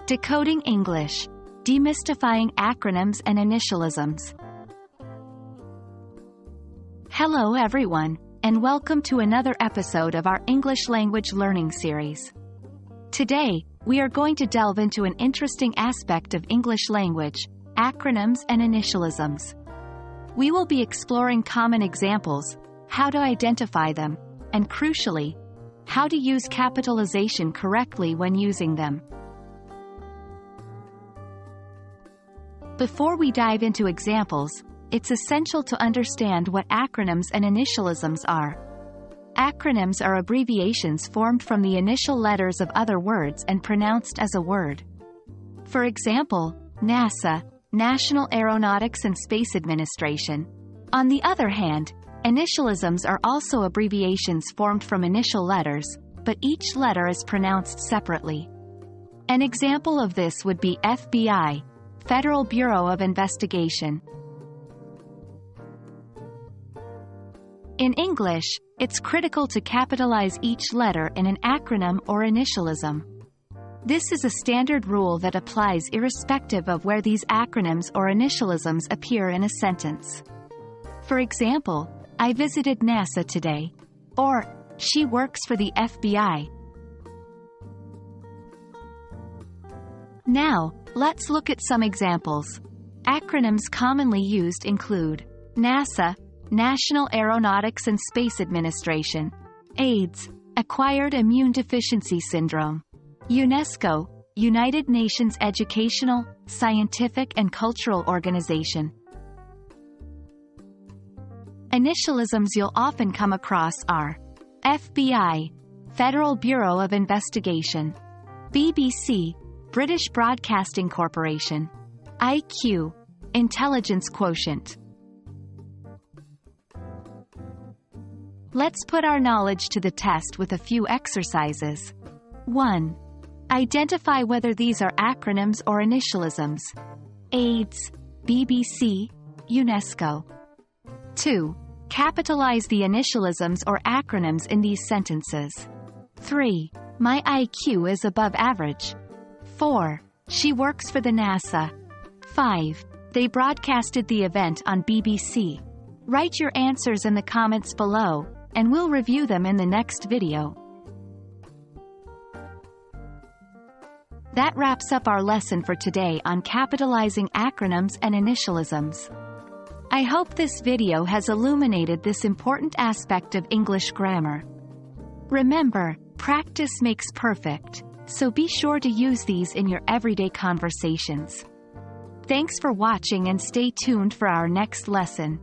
Decoding English, Demystifying Acronyms and Initialisms. Hello everyone, and welcome to another episode of our English language learning series. Today, we are going to delve into an interesting aspect of English language, acronyms and initialisms. We will be exploring common examples, how to identify them, and crucially, how to use capitalization correctly when using them. Before we dive into examples, it's essential to understand what acronyms and initialisms are. Acronyms are abbreviations formed from the initial letters of other words and pronounced as a word. For example, NASA, National Aeronautics and Space Administration. On the other hand, initialisms are also abbreviations formed from initial letters, but each letter is pronounced separately. An example of this would be FBI, Federal Bureau of Investigation. In English, it's critical to capitalize each letter in an acronym or initialism. This is a standard rule that applies irrespective of where these acronyms or initialisms appear in a sentence. For example, I visited NASA today, or she works for the FBI. Now, let's look at some examples. Acronyms commonly used include NASA, National Aeronautics and Space Administration; AIDS, Acquired Immune Deficiency Syndrome; UNESCO, United Nations Educational, Scientific and Cultural Organization. Initialisms you'll often come across are FBI, Federal Bureau of Investigation; BBC, British Broadcasting Corporation; IQ, Intelligence Quotient. Let's put our knowledge to the test with a few exercises. 1. Identify whether these are acronyms or initialisms. AIDS, BBC, UNESCO. 2. Capitalize the initialisms or acronyms in these sentences. 3. My IQ is above average. 4. She works for the NASA. 5. They broadcasted the event on BBC. Write your answers in the comments below, and we'll review them in the next video. That wraps up our lesson for today on capitalizing acronyms and initialisms. I hope this video has illuminated this important aspect of English grammar. Remember, practice makes perfect, so be sure to use these in your everyday conversations. Thanks for watching and stay tuned for our next lesson.